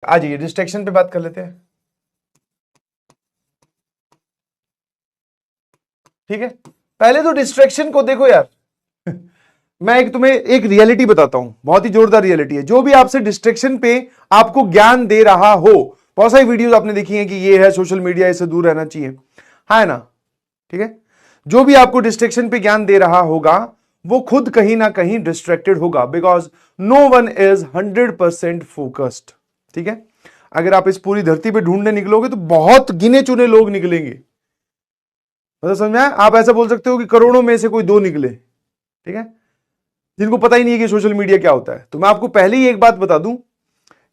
आ जाइए डिस्ट्रैक्शन पे बात कर लेते हैं। ठीक है, पहले तो डिस्ट्रैक्शन को देखो यार मैं तुम्हें एक रियलिटी बताता हूं, बहुत ही जोरदार रियलिटी है। जो भी आपसे डिस्ट्रैक्शन पे आपको ज्ञान दे रहा हो, बहुत सारी वीडियोस आपने देखी हैं कि ये है सोशल मीडिया, इससे दूर रहना चाहिए, है ना? ठीक है, जो भी आपको डिस्ट्रैक्शन पे ज्ञान दे रहा होगा वो खुद कहीं ना कहीं डिस्ट्रैक्टेड होगा, because no one is 100% focused. ठीक है, अगर आप इस पूरी धरती पे ढूंढने निकलोगे तो बहुत गिने चुने लोग निकलेंगे, मतलब समझ में आया? आप ऐसा बोल सकते हो कि करोड़ों में से कोई 2 निकले, ठीक है, जिनको पता ही नहीं है कि सोशल मीडिया क्या होता है। तो मैं आपको पहले ही एक बात बता दूं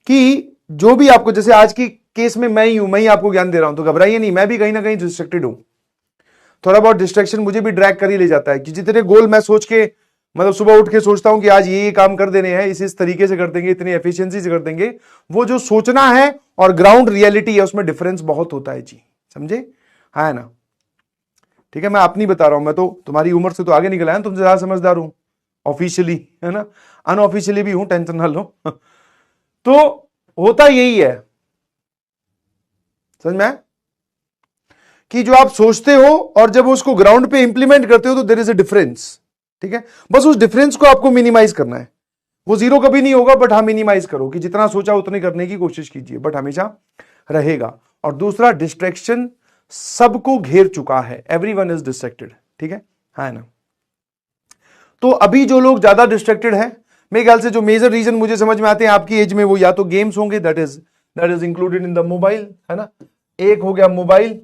कि जो भी आपको, जैसे आज की केस में मैं ही हूं, मैं ही आपको ज्ञान दे रहा हूं, तो घबराइए नहीं, मैं भी कहीं ना कहीं डिस्ट्रैक्टेड हूं। थोड़ा बहुत डिस्ट्रैक्शन मुझे भी ड्रैग कर ही ले जाता है कि जितने गोल मैं सोच के, मतलब सुबह उठ के सोचता हूं कि आज ये काम कर देने हैं, इस तरीके से कर देंगे, इतनी एफिशिएंसी से कर देंगे, वो जो सोचना है और ग्राउंड रियलिटी है उसमें डिफरेंस बहुत होता है जी, समझे? है ना? ठीक है, मैं अपनी बता रहा हूं, मैं तो तुम्हारी उम्र से तो आगे निकला है, तुमसे ज्यादा समझदार हूं ऑफिशियली, है ना? अनऑफिशियली भी हूं, टेंशन ना लो तो होता यही है, समझ में आया? कि जो आप सोचते हो और जब उसको ग्राउंड पे इंप्लीमेंट करते हो तो देयर इज अ डिफरेंस। ठीक है, बस उस डिफरेंस को आपको मिनिमाइज करना है। वो जीरो कभी नहीं होगा, बट हाँ मिनिमाइज करो कि जितना सोचा उतने करने की कोशिश कीजिए, बट हमेशा रहेगा। और दूसरा, डिस्ट्रैक्शन सबको घेर चुका है, एवरीवन इज डिस्ट्रैक्टेड। ठीक है ना? तो अभी जो लोग ज्यादा डिस्ट्रैक्टेड हैं, मेरे ख्याल से जो मेजर रीजन मुझे समझ में आते हैं आपकी एज में, वो या तो गेम्स होंगे, that is included in the mobile, है ना? एक हो गया मोबाइल,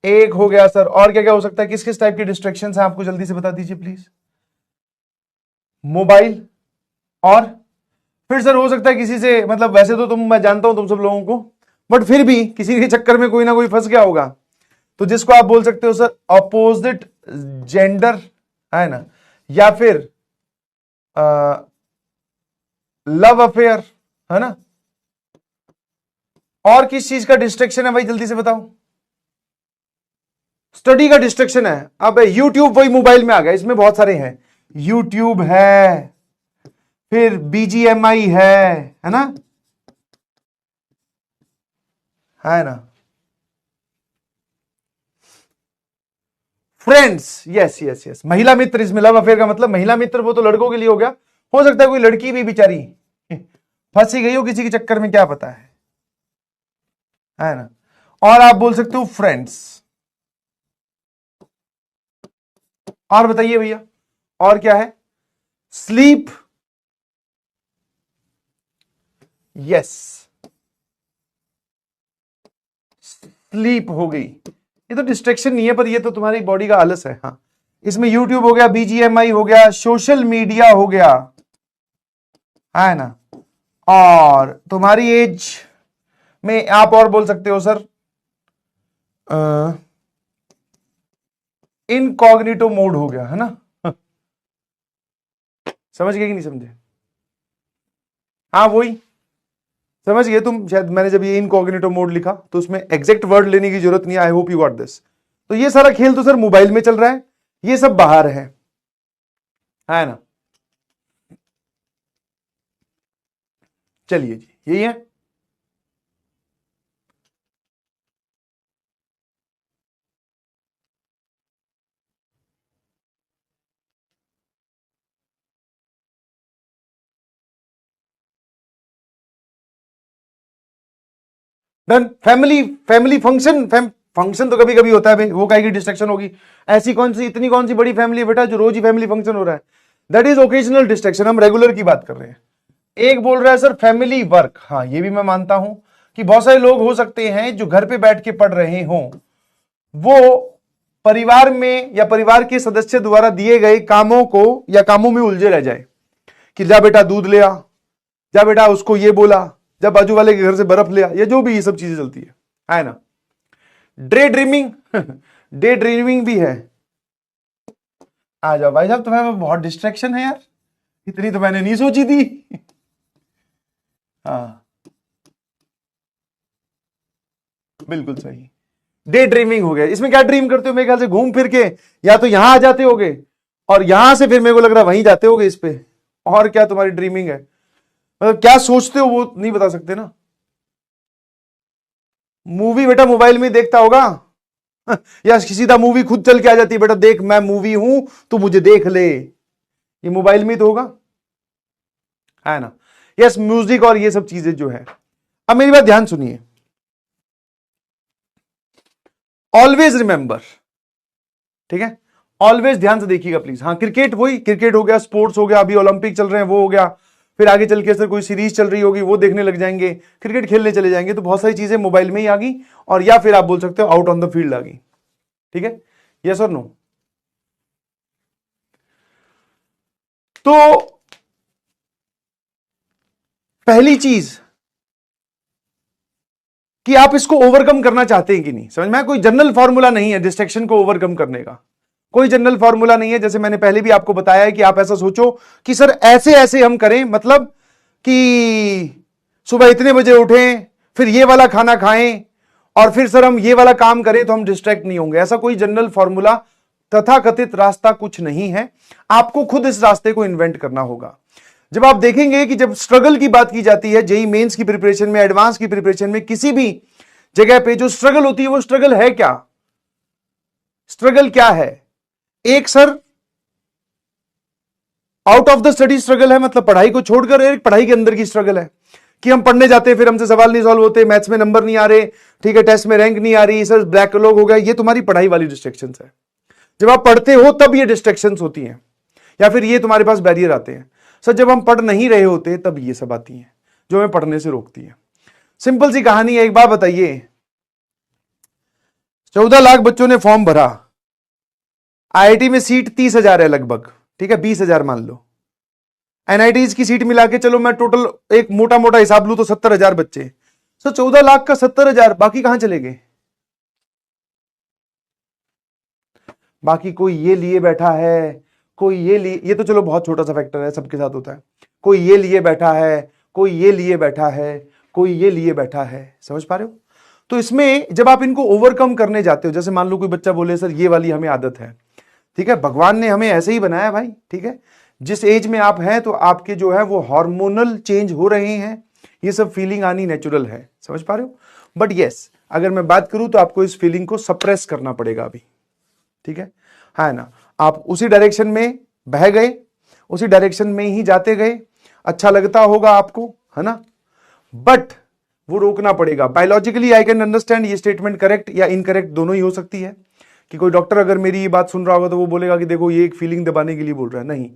एक हो गया सर, और क्या क्या हो सकता है? किस किस टाइप के डिस्ट्रैक्शन है आपको जल्दी से बता दीजिए प्लीज। मोबाइल, और फिर सर हो सकता है किसी से, मतलब वैसे तो मैं जानता हूं तुम सब लोगों को, बट फिर भी किसी के चक्कर में कोई ना कोई फंस गया होगा, तो जिसको आप बोल सकते हो सर अपोजिट जेंडर, है ना? या फिर लव अफेयर, है ना? और किस चीज का डिस्ट्रैक्शन है भाई, जल्दी से बताओ। स्टडी का डिस्ट्रैक्शन है। अब यूट्यूब वही मोबाइल में आ गया, इसमें बहुत सारे हैं, यूट्यूब है, फिर बीजीएमआई है ना? है ना? फ्रेंड्स, यस यस यस, महिला मित्र, इसमें लव अफेयर का मतलब महिला मित्र वो तो लड़कों के लिए हो गया, हो सकता है कोई लड़की भी बेचारी फंसी गई हो किसी के चक्कर में, क्या पता है ना? और आप बोल सकते हो फ्रेंड्स। और बताइए भैया, और क्या है? स्लीप, यस, स्लीप हो गई, ये तो डिस्ट्रैक्शन नहीं है, पर ये तो तुम्हारी बॉडी का आलस है। हाँ, इसमें यूट्यूब हो गया, बीजीएमआई हो गया, सोशल मीडिया हो गया, है ना? और तुम्हारी एज में आप और बोल सकते हो सर इनकॉग्निटो मोड हो गया, है ना? समझ गए कि नहीं समझे? हाँ वही, समझ गए तुम शायद। मैंने जब ये इनकॉग्निटो मोड लिखा तो उसमें एग्जैक्ट वर्ड लेने की जरूरत नहीं, I hope you got this. तो ये सारा खेल तो सर मोबाइल में चल रहा है, ये सब बाहर है ना? चलिए जी, यही है। Done. Family, family function, function तो कभी कभी होता है भाई, वो काहे की डिस्ट्रैक्शन होगी? ऐसी कौन सी, इतनी कौन सी बड़ी फैमिली है बेटा जो रोज ही फैमिली फंक्शन हो रहा है? दैट इज ओकेजनल डिस्ट्रैक्शन, हम रेगुलर की बात कर रहे हैं। एक बोल रहा है सर फैमिली वर्क, हाँ ये भी मैं मानता हूं कि बहुत सारे लोग हो सकते हैं जो घर पे बैठ के पढ़ रहे हों, वो परिवार में या परिवार के सदस्य द्वारा दिए गए कामों को या कामों में उलझे रह जाए कि जा बेटा दूध ले आ, जा बेटा उसको ये बोला, जब बाजू वाले के घर से बर्फ ले आ, या जो भी ये सब चीजें चलती है ना? डे ड्रीमिंग डे ड्रीमिंग भी है। आ जाओ भाई साहब, तुम्हें बहुत डिस्ट्रैक्शन है यार, इतनी तो मैंने नहीं सोची थी हाँ बिल्कुल सही, डे ड्रीमिंग हो गया। इसमें क्या ड्रीम करते हो? मेरे ख्याल से घूम फिर के या तो यहां आ जाते होगे और यहां से फिर मेरे को लग रहा है वहीं जाते होगे इस पे, और क्या तुम्हारी ड्रीमिंग है? मतलब क्या सोचते हो वो नहीं बता सकते ना। मूवी बेटा मोबाइल में देखता होगा या सीधा मूवी खुद चल के आ जाती है, बेटा देख मैं मूवी हूं तू मुझे देख ले, ये मोबाइल में तो होगा, है ना। यस, म्यूजिक और ये सब चीजें जो है। अब मेरी बात ध्यान सुनिए, ऑलवेज रिमेंबर, ठीक है, ऑलवेज ध्यान से देखिएगा प्लीज। हाँ क्रिकेट, वही क्रिकेट हो गया, स्पोर्ट्स हो गया, अभी ओलंपिक चल रहे हैं वो हो गया, फिर आगे चल के सर कोई सीरीज चल रही होगी वो देखने लग जाएंगे, क्रिकेट खेलने चले जाएंगे, तो बहुत सारी चीजें मोबाइल में ही आ गई, और या फिर आप बोल सकते हो आउट ऑन द फील्ड आ गई, ठीक है, यस और नो। तो पहली चीज कि आप इसको ओवरकम करना चाहते हैं कि नहीं, समझ में, कोई जनरल फॉर्मूला नहीं है डिस्ट्रैक्शन को ओवरकम करने का, कोई जनरल फॉर्मूला नहीं है। जैसे मैंने पहले भी आपको बताया है कि आप ऐसा सोचो कि सर ऐसे ऐसे हम करें, मतलब कि सुबह इतने बजे उठें, फिर ये वाला खाना खाएं, और फिर सर हम ये वाला काम करें तो हम डिस्ट्रैक्ट नहीं होंगे। ऐसा कोई जनरल फॉर्मूला तथाकथित रास्ता कुछ नहीं है, आपको खुद इस रास्ते को इन्वेंट करना होगा। जब आप देखेंगे कि जब स्ट्रगल की बात की जाती है, जेई मेंस की प्रिपरेशन में, एडवांस की प्रिपरेशन में, किसी भी जगह पे जो स्ट्रगल होती है वो स्ट्रगल है क्या, स्ट्रगल क्या है, एक sir out of the study struggle है, मतलब पढ़ाई को छोड़कर, एक पढ़ाई के अंदर की स्ट्रगल है कि हम पढ़ने जाते हैं फिर हमसे सवाल नहीं सॉल्व होते, मैथ्स में नंबर नहीं आ रहे, ठीक है, टेस्ट में रैंक नहीं आ रही, सर बैकलॉग हो गया, ये तुम्हारी पढ़ाई वाली डिस्ट्रैक्शंस है। जब आप पढ़ते हो तब ये डिस्ट्रैक्शंस होती हैं, या फिर ये तुम्हारे पास बैरियर आते हैं। सर जब हम पढ़ नहीं रहे होते तब ये सब आती हैं जो हमें पढ़ने से रोकती है। सिंपल सी कहानी है, एक बात बताइए, 14 लाख बच्चों ने फॉर्म भरा, आईआईटी में सीट 30,000 है लगभग, ठीक है, 20,000 मान लो, एनआईटीज की सीट मिला के चलो मैं टोटल एक मोटा मोटा हिसाब लू तो 70,000 बच्चे, सर 14 लाख का 70,000, बाकी कहां चले गए? बाकी कोई ये लिए बैठा है, कोई ये लिए, ये तो चलो बहुत छोटा सा फैक्टर है, सबके साथ होता है, कोई ये लिए बैठा है, कोई ये लिए बैठा है, कोई ये लिए बैठा है, समझ पा रहे हो? तो इसमें जब आप इनको ओवरकम करने जाते हो, जैसे मान लो कोई बच्चा बोले सर ये वाली हमें आदत है, ठीक है, भगवान ने हमें ऐसे ही बनाया भाई, ठीक है, जिस एज में आप हैं तो आपके जो है वो हार्मोनल चेंज हो रहे हैं, ये सब फीलिंग आनी नेचुरल है, समझ पा रहे हो? बट यस, अगर मैं बात करूं तो आपको इस फीलिंग को सप्रेस करना पड़ेगा अभी, ठीक है ना। आप उसी डायरेक्शन में बह गए, उसी डायरेक्शन में ही जाते गए, अच्छा लगता होगा आपको, है ना, बट वो रोकना पड़ेगा। बायोलॉजिकली आई कैन अंडरस्टैंड ये स्टेटमेंट करेक्ट या इनकरेक्ट दोनों ही हो सकती है, कि कोई डॉक्टर अगर मेरी ये बात सुन रहा होगा तो वो बोलेगा कि देखो ये एक फीलिंग दबाने के लिए बोल रहा है, नहीं,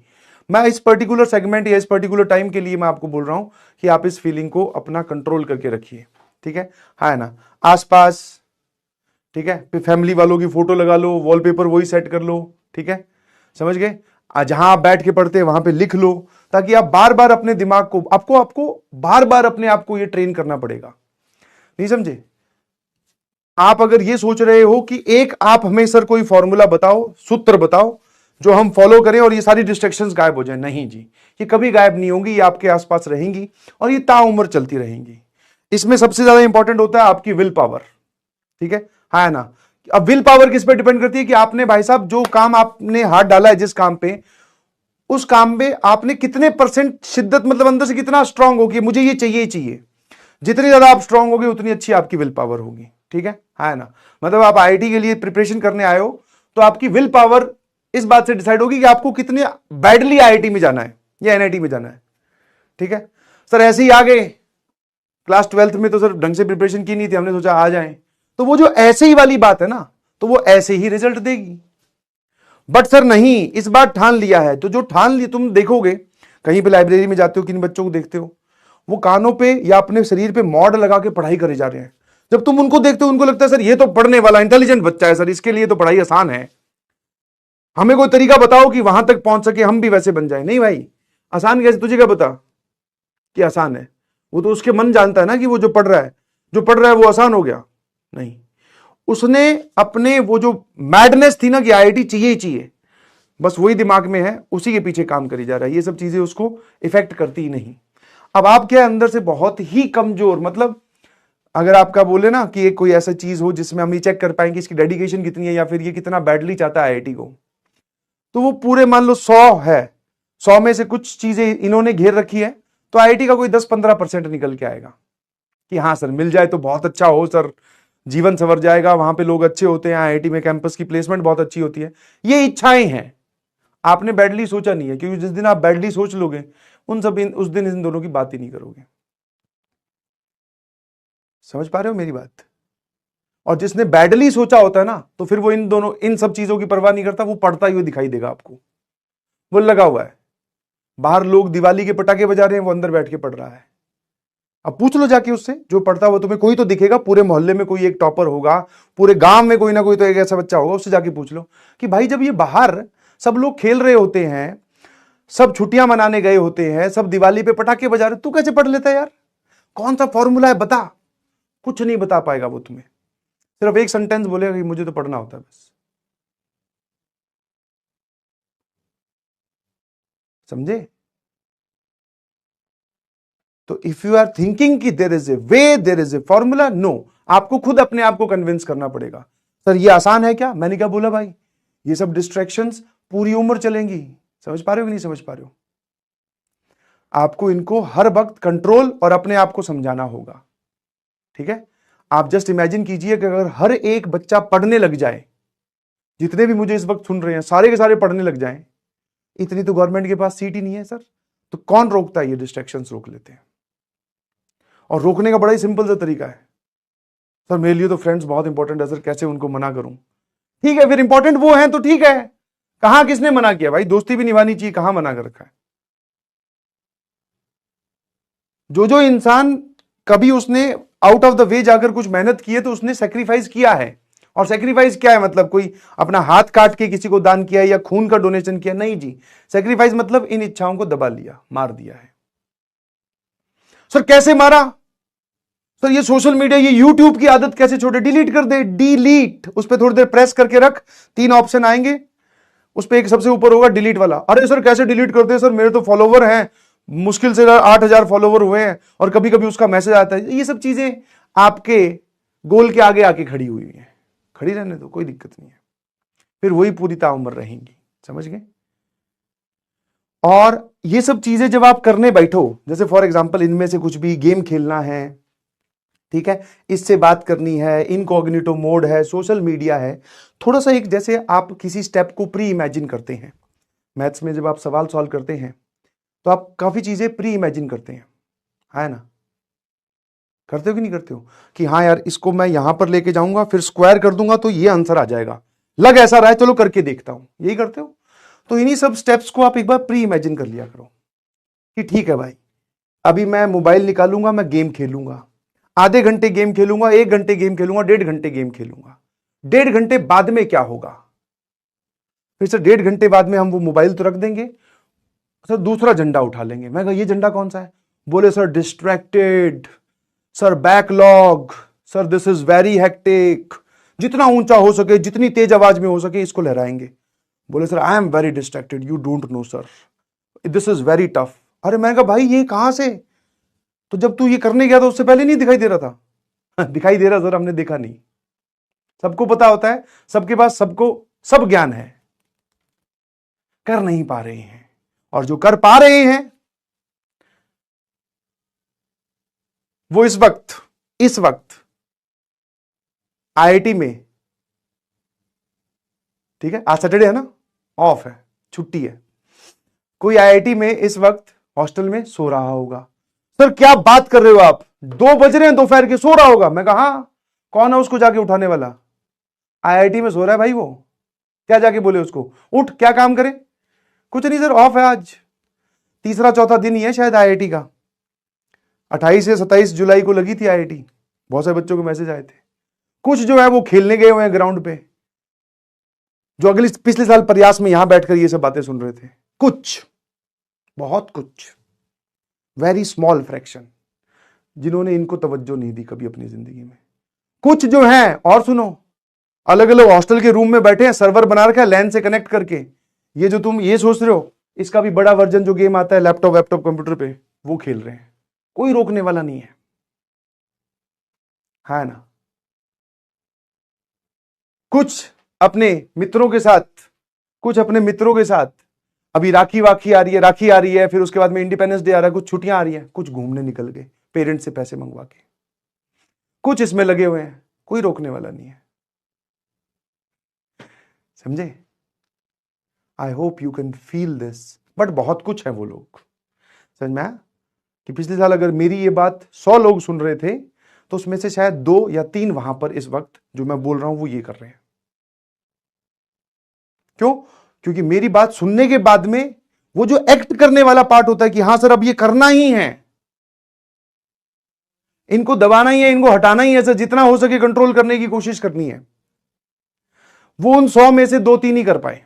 मैं इस पर्टिकुलर सेगमेंट या इस पर्टिकुलर टाइम के लिए मैं आपको बोल रहा हूं कि आप इस फीलिंग को अपना कंट्रोल करके रखिए, ठीक है ना, आसपास, ठीक है, फिर फैमिली वालों की फोटो लगा लो, वॉलपेपर वही सेट कर लो, ठीक है, समझ गए, जहां आप बैठ के पढ़ते हैं वहां पे लिख लो, ताकि आप बार बार अपने दिमाग को, आपको बार बार अपने आप को ये ट्रेन करना पड़ेगा, नहीं समझे? आप अगर ये सोच रहे हो कि एक आप हमें सर कोई फॉर्मूला बताओ, सूत्र बताओ जो हम फॉलो करें और ये सारी डिस्ट्रैक्शंस गायब हो जाए, नहीं जी, ये कभी गायब नहीं होंगी, ये आपके आसपास रहेंगी और ये ताउम्र चलती रहेंगी। इसमें सबसे ज्यादा इंपॉर्टेंट होता है आपकी विल पावर, ठीक है ना। अब विल पावर किस पे डिपेंड करती है कि आपने भाई साहब जो काम आपने हाथ डाला है जिस काम पे, उस काम में आपने कितने परसेंट शिद्दत, मतलब अंदर से कितना स्ट्रांग होगी, मुझे ये चाहिए ही चाहिए। जितनी ज्यादा आप स्ट्रांग होगी उतनी अच्छी आपकी विल पावर होगी, ठीक है ना। मतलब आप आईआईटी के लिए प्रिपरेशन करने आए हो तो आपकी विल पावर इस बात से डिसाइड होगी कि आपको कितने बैडली आईआईटी में जाना है या एनआईटी में जाना है, ठीक है। सर ऐसे ही आ गए, क्लास 12th में तो सर ढंग से प्रिपरेशन की नहीं थी, हमने सोचा आ जाएं, तो वो जो ऐसे ही वाली बात है ना, तो वो ऐसे ही रिजल्ट देगी। बट सर नहीं, इस बार ठान लिया है, तो जो ठान लिया, तुम देखोगे कहीं पे लाइब्रेरी में जाते हो, किन बच्चों को देखते हो वो कानों पे या अपने शरीर पे मॉड लगा के पढ़ाई करे जा रहे हैं। जब तुम उनको देखते हो उनको लगता है सर ये तो पढ़ने वाला इंटेलिजेंट बच्चा है, सर इसके लिए तो पढ़ाई आसान है, हमें कोई तरीका बताओ कि वहां तक पहुंच सके, हम भी वैसे बन जाए। नहीं भाई, आसान कैसे, तुझे क्या पता कि आसान है? वो तो उसके मन जानता है ना कि वो जो पढ़ रहा है वो आसान हो गया, नहीं, उसने अपने वो जो मैडनेस थी ना कि आईआईटी चाहिए ही चाहिए, बस वही दिमाग में है, उसी के पीछे काम करी जा रहा है, ये सब चीजें उसको इफेक्ट करती ही नहीं। अब आप क्या अंदर से बहुत ही कमजोर, मतलब अगर आपका बोले ना कि एक कोई ऐसा चीज हो जिसमें हम ये चेक कर पाएंगे इसकी डेडिकेशन कितनी है या फिर ये कितना बैडली चाहता है आईआईटी को, तो वो पूरे मान लो 100 है, 100 में से कुछ चीजें इन्होंने घेर रखी है, तो आईआईटी का कोई 10-15% निकल के आएगा कि हाँ सर मिल जाए तो बहुत अच्छा हो सर, जीवन संवर जाएगा, वहां पे लोग अच्छे होते हैं, आईआईटी में कैंपस की प्लेसमेंट बहुत अच्छी होती है। ये इच्छाएं हैं, आपने बैडली सोचा नहीं है, क्योंकि जिस दिन आप बैडली सोच लोगे उस दिन इन दोनों की बात ही नहीं करोगे। समझ पा रहे हो मेरी बात? और जिसने बैडली सोचा होता है ना, तो फिर वो इन सब चीजों की परवाह नहीं करता, वो पढ़ता ही हुआ दिखाई देगा आपको। वो लगा हुआ है, बाहर लोग दिवाली के पटाखे बजा रहे हैं, वो अंदर बैठ के पढ़ रहा है। अब पूछ लो जाके उससे जो पढ़ता हुआ, तुम्हें कोई तो दिखेगा, पूरे मोहल्ले में कोई एक टॉपर होगा, पूरे गांव में कोई ना कोई तो एक ऐसा बच्चा होगा, उससे जाके पूछ लो कि भाई जब ये बाहर सब लोग खेल रहे होते हैं, सब छुट्टियां मनाने गए होते हैं, सब दिवाली पे पटाखे बजा रहे, तू कैसे पढ़ लेता है यार? कौन सा फॉर्मूला है बता? कुछ नहीं बता पाएगा वो तुम्हें, सिर्फ एक सेंटेंस बोलेगा कि मुझे तो पढ़ना होता है बस। समझे? तो इफ यू आर थिंकिंग कि there is a way, there is a formula, no, आपको खुद अपने आप को कन्विंस करना पड़ेगा। सर ये आसान है क्या? मैंने क्या बोला भाई, ये सब डिस्ट्रैक्शंस पूरी उम्र चलेंगी। समझ पा रहे हो कि नहीं समझ पा रहे हो? आपको इनको हर वक्त कंट्रोल और अपने आप को समझाना होगा। ठीक है? आप जस्ट इमेजिन कीजिए कि अगर हर एक बच्चा पढ़ने लग जाए, जितने भी मुझे इस वक्त सुन रहे हैं सारे के सारे पढ़ने लग जाएं, इतनी तो गवर्नमेंट के पास सीट ही नहीं है सर, तो कौन रोकता है? ये डिस्ट्रैक्शंस रोक लेते हैं। और रोकने का बड़ा ही सिंपल सा तरीका है। सर मेरे लिए तो फ्रेंड्स बहुत इंपॉर्टेंट है सर, कैसे उनको मना करूं? ठीक है, फिर इंपॉर्टेंट वो हैं तो ठीक है, कहां किसने मना किया भाई? दोस्ती भी निभानी चाहिए, कहां मना कर रखा है? जो इंसान कभी उसने आउट ऑफ द वे जाकर कुछ मेहनत की है, तो उसने सेक्रीफाइस किया है। और सेक्रीफाइस क्या है? मतलब कोई अपना हाथ काट के किसी को दान किया है या खून का डोनेशन किया? नहीं जी, सेक्रीफाइस मतलब इन इच्छाओं को दबा लिया, मार दिया है। सर कैसे मारा? सर ये सोशल मीडिया, ये यूट्यूब की आदत कैसे छोड़े? डिलीट कर दे, डिलीट, उस पर थोड़ी देर प्रेस करके रख, 3 ऑप्शन आएंगे, उस पर एक सबसे ऊपर होगा डिलीट वाला। अरे सर कैसे डिलीट करते हैं? सर मेरे तो फॉलोवर हैं, मुश्किल से 8,000 फॉलोवर हुए हैं, और कभी कभी उसका मैसेज आता है। ये सब चीजें आपके गोल के आगे आके खड़ी हुई हैं, खड़ी रहने दो, कोई दिक्कत नहीं है, फिर वही पूरी ताउम्र रहेंगी। समझ गए? और ये सब चीजें जब आप करने बैठो, जैसे फॉर एग्जांपल इनमें से कुछ भी गेम खेलना है, ठीक है, इससे बात करनी है, इनकॉग्निटो मोड है, सोशल मीडिया है, थोड़ा सा एक जैसे आप किसी स्टेप को प्री इमेजिन करते हैं। मैथ्स में जब आप सवाल सॉल्व करते हैं तो आप काफी चीजें प्री इमेजिन करते हैं, है ना? करते हो कि नहीं करते हो? कि हाँ यार इसको मैं यहां पर लेके जाऊंगा, फिर स्क्वायर कर दूंगा तो ये आंसर आ जाएगा, लग ऐसा रहा है, चलो करके देखता हूं, यही करते हो? तो इन्हीं सब स्टेप्स को आप एक बार प्री इमेजिन कर लिया करो कि ठीक है भाई, अभी मैं मोबाइल निकालूंगा, मैं गेम खेलूंगा, आधे घंटे गेम खेलूंगा, 1 घंटे गेम खेलूंगा, 1.5 घंटे गेम खेलूंगा, 1.5 घंटे बाद में क्या होगा? फिर सर 1.5 घंटे बाद में हम वो मोबाइल तो रख देंगे, सर दूसरा झंडा उठा लेंगे। मैं कहा ये झंडा कौन सा है? बोले sir distracted, sir backlog, sir this is very hectic, जितना ऊंचा हो सके, जितनी तेज आवाज में हो सके इसको लहराएंगे। बोले sir I am very distracted, you don't know sir, this is very tough. अरे मैंने कहा भाई ये कहां से? तो जब तू ये करने गया था उससे पहले नहीं दिखाई दे रहा था? दिखाई दे रहा सर, हमने देखा नहीं। सबको पता होता है, सबके पास सबको सब ज्ञान है, कर नहीं पा रहे हैं। और जो कर पा रहे हैं वो इस वक्त आईआईटी में, ठीक है, आज सैटरडे है ना, ऑफ है, छुट्टी है, कोई आईआईटी में इस वक्त हॉस्टल में सो रहा होगा। सर क्या बात कर रहे हो आप, 2 बज रहे हैं दोपहर के, सो रहा होगा? मैं कहा हाँ, कौन है उसको जाके उठाने वाला? आईआईटी में सो रहा है भाई वो, क्या जाके बोले उसको उठ, क्या काम करे? कुछ नहीं सर, ऑफ है आज, तीसरा चौथा दिन ही है शायद आईआईटी का, 28 से 27 जुलाई को लगी थी आईआईटी। बहुत सारे बच्चों के मैसेज आए थे, कुछ जो है वो खेलने गए हुए हैं ग्राउंड पे, जो पिछले साल प्रयास में यहां बैठकर ये सब बातें सुन रहे थे, कुछ, बहुत कुछ, वेरी स्मॉल फ्रैक्शन जिन्होंने इनको तवज्जो नहीं दी कभी अपनी जिंदगी में। कुछ जो है, और सुनो, अलग अलग हॉस्टल के रूम में बैठे हैं, सर्वर बना रखा है लैन से कनेक्ट करके, ये जो तुम ये सोच रहे हो इसका भी बड़ा वर्जन जो गेम आता है लैपटॉप कंप्यूटर पे, वो खेल रहे हैं, कोई रोकने वाला नहीं है ना? कुछ अपने मित्रों के साथ अभी राखी वाखी आ रही है, राखी आ रही है, फिर उसके बाद में इंडिपेंडेंस डे आ रहा है, कुछ छुट्टियां आ रही हैं, कुछ घूमने निकल गए पेरेंट्स से पैसे मंगवा के, कुछ इसमें लगे हुए हैं, कोई रोकने वाला नहीं है। समझे? I hope you can feel this. But बहुत कुछ है वो लोग, समझ में आया कि पिछले साल अगर मेरी ये बात 100 लोग सुन रहे थे तो उसमें से शायद 2 या 3 वहां पर इस वक्त जो मैं बोल रहा हूं वो ये कर रहे हैं। क्यों? क्योंकि मेरी बात सुनने के बाद में वो जो एक्ट करने वाला पार्ट होता है कि हां सर अब ये करना ही है, इनको दबाना ही है, इनको हटाना ही है सर, जितना हो सके कंट्रोल करने की कोशिश करनी है, वो उन 100 में से 2-3 ही कर पाए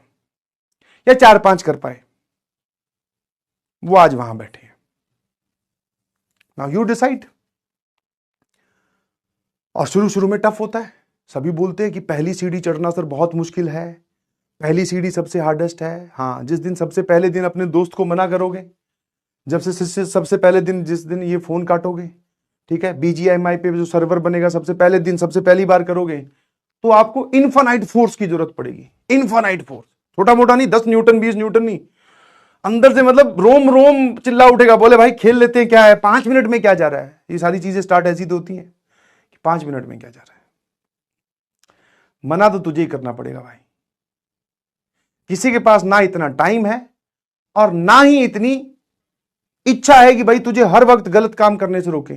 या 4-5 कर पाए, वो आज वहां बैठे हैं। Now you decide. और शुरू शुरू में टफ होता है, सभी बोलते हैं कि पहली सीढ़ी चढ़ना सर बहुत मुश्किल है, पहली सीढ़ी सबसे हार्डेस्ट है। हाँ, जिस दिन सबसे पहले दिन अपने दोस्त को मना करोगे, जब से सबसे पहले दिन जिस दिन ये फोन काटोगे, ठीक है, BGMI पे जो सर्वर बनेगा सबसे पहले दिन, सबसे पहली बार करोगे, तो आपको इनफाइनाइट फोर्स की जरूरत पड़ेगी। इनफाइनाइट फोर्स, छोटा मोटा नहीं, 10 न्यूटन 20 न्यूटन नहीं, अंदर से मतलब रोम रोम चिल्ला उठेगा, बोले भाई खेल लेते हैं, क्या है 5 मिनट में क्या जा रहा है। ये सारी चीजें स्टार्ट ऐसी तो होती हैं कि 5 मिनट में क्या जा रहा है। मना तो तुझे ही करना पड़ेगा भाई, किसी के पास ना इतना टाइम है और ना ही इतनी इच्छा है कि भाई तुझे हर वक्त गलत काम करने से रोके।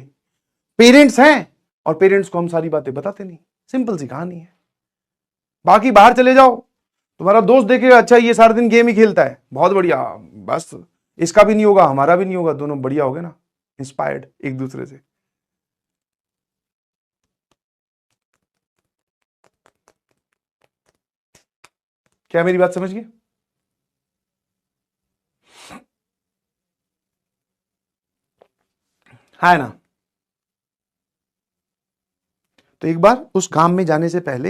पेरेंट्स हैं और पेरेंट्स को हम सारी बातें बताते नहीं, सिंपल सी कहानी है। बाकी बाहर चले जाओ, तुम्हारा दोस्त देखेगा अच्छा ये सारा दिन गेम ही खेलता है, बहुत बढ़िया, बस इसका भी नहीं होगा हमारा भी नहीं होगा, दोनों बढ़िया हो गए ना, इंस्पायर्ड एक दूसरे से। क्या मेरी बात समझ गए? है ना? तो एक बार उस काम में जाने से पहले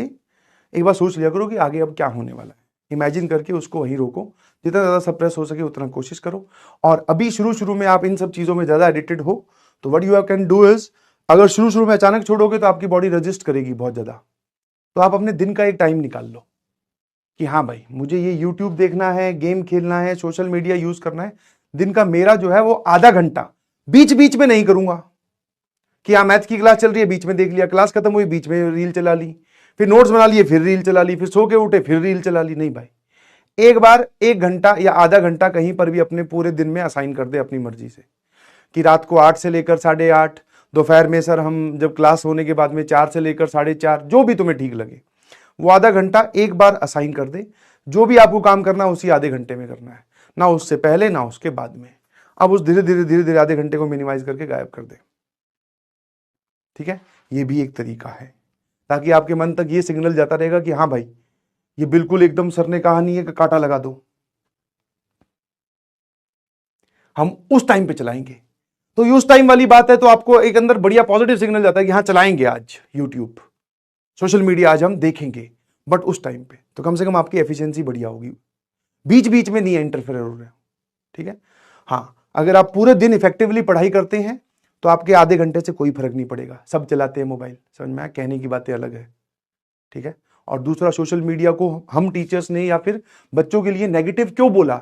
एक बार सोच लिया करो कि आगे अब क्या होने वाला है, इमेजिन करके उसको वहीं रोको, जितना ज़्यादा सप्रेस हो सके उतना कोशिश करो। और अभी शुरू शुरू में आप इन सब चीज़ों में ज़्यादा एडिक्टेड हो तो what you can do is, अगर शुरू शुरू में अचानक छोड़ोगे तो आपकी बॉडी रजिस्ट करेगी बहुत ज़्यादा, तो आप अपने दिन का एक टाइम निकाल लो कि हाँ भाई मुझे ये यूट्यूब देखना है, गेम खेलना है, सोशल मीडिया यूज़ करना है, दिन का मेरा जो है वो आधा घंटा, बीच बीच में नहीं करूँगा कि हाँ मैथ की क्लास चल रही है बीच में देख लिया, क्लास खत्म हुई बीच में रील चला ली, फिर नोट्स बना लिए फिर रील चला ली, फिर सो के उठे फिर रील चला ली। नहीं भाई, एक बार 1 घंटा या आधा घंटा कहीं पर भी अपने पूरे दिन में असाइन कर दे अपनी मर्जी से, कि रात को 8 से लेकर 8:30, दोपहर में सर हम जब क्लास होने के बाद में 4 से लेकर 4:30, जो भी तुम्हें ठीक लगे वो आधा घंटा एक बार असाइन कर दे। जो भी आपको काम करना है उसी आधे घंटे में करना है, ना उससे पहले ना उसके बाद में। अब उस धीरे धीरे आधे घंटे को मिनिमाइज करके गायब कर दे, ठीक है। ये भी एक तरीका है ताकि आपके मन तक ये सिग्नल जाता रहेगा कि हाँ भाई ये बिल्कुल एकदम सर ने कहा नहीं है कि कांटा लगा दो, हम उस टाइम पे चलाएंगे। तो ये उस टाइम वाली बात है, तो आपको एक अंदर बढ़िया पॉजिटिव सिग्नल जाता है कि हाँ चलाएंगे आज यूट्यूब, सोशल मीडिया आज हम देखेंगे, बट उस टाइम पे तो कम से कम आपकी एफिशिएंसी बढ़िया होगी, बीच बीच में नहीं इंटरफेयर हो रहे, ठीक है। हाँ, अगर आप पूरे दिन इफेक्टिवली पढ़ाई करते हैं तो आपके आधे घंटे से कोई फर्क नहीं पड़ेगा, सब चलाते हैं मोबाइल, समझ में, कहने की बातें अलग है, ठीक है। और दूसरा, सोशल मीडिया को हम टीचर्स ने या फिर बच्चों के लिए नेगेटिव क्यों बोला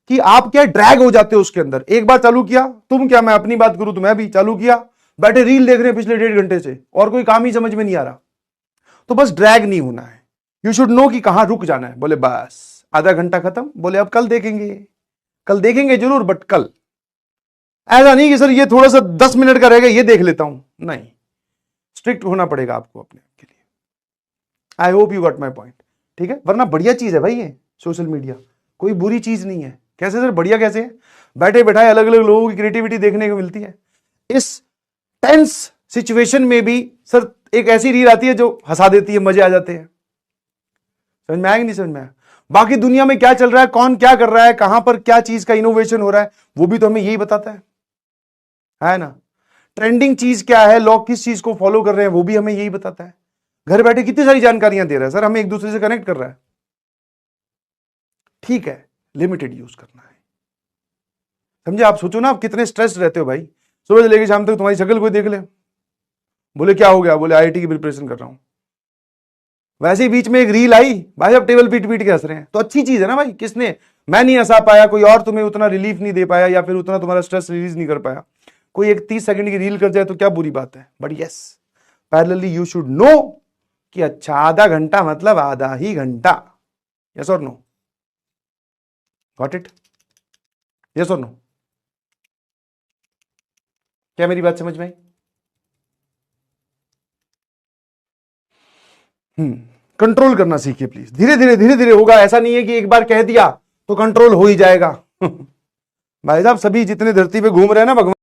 कि आप क्या ड्रैग हो जाते हो उसके अंदर। एक बार चालू किया, तुम क्या, मैं अपनी बात करूं तो मैं भी चालू किया, बैठे रील देख रहे हैं पिछले 1.5 घंटे से और कोई काम ही समझ में नहीं आ रहा, तो बस ड्रैग नहीं होना है, यू शुड नो कि कहां रुक जाना है। बोले बस आधा घंटा खत्म, बोले अब कल देखेंगे, कल देखेंगे जरूर बट कल, ऐसा नहीं कि सर ये थोड़ा सा 10 मिनट का रहेगा ये देख लेता हूं, नहीं, स्ट्रिक्ट होना पड़ेगा आपको अपने आप के लिए। I hope you got my point, ठीक है। वरना बढ़िया चीज है भाई ये सोशल मीडिया, कोई बुरी चीज नहीं है। कैसे सर बढ़िया कैसे है? बैठे बैठाए अलग अलग लोगों की क्रिएटिविटी देखने को मिलती है। इस टेंस सिचुएशन में भी सर एक ऐसी रील आती है जो हंसा देती है, मजे आ जाते हैं। समझ में आया कि नहीं समझ में आया? बाकी दुनिया में क्या चल रहा है, कौन क्या कर रहा है, कहां पर क्या चीज का इनोवेशन हो रहा है, वो भी तो हमें यही बताता है ना। ट्रेंडिंग चीज क्या है, लोग किस चीज को फॉलो कर रहे हैं, वो भी हमें यही बताता है। घर बैठे कितनी सारी जानकारियां दे रहा है सर, हमें एक दूसरे से कनेक्ट कर रहा है, ठीक है, लिमिटेड यूज करना है। समझे? आप सोचो ना, आप कितने स्ट्रेस रहते हो भाई, सुबह से लेकर शाम तक तुम्हारी शक्ल कोई देख ले, बोले क्या हो गया, बोले IIT की प्रिपरेशन कर रहा हूं। वैसे ही बीच में एक रील आई, भाई अब टेबल पीट पीट के हंस रहे हैं, तो अच्छी चीज है ना भाई, किसने मैं नहीं हंसा पाया, कोई और तुम्हें उतना रिलीफ नहीं दे पाया, या फिर उतना तुम्हारा स्ट्रेस रिलीज नहीं कर पाया, कोई एक 30 सेकंड की रील कर जाए तो क्या बुरी बात है। But yes, parallelly you should know कि अच्छा आधा घंटा मतलब आधा ही घंटा। यस और नो? Got it? यस और नो? क्या मेरी बात समझ में आई? कंट्रोल करना सीखिए प्लीज, धीरे धीरे धीरे धीरे होगा। ऐसा नहीं है कि एक बार कह दिया तो कंट्रोल हो ही जाएगा। भाई साहब, सभी जितने धरती पे घूम रहे हैं ना भगवान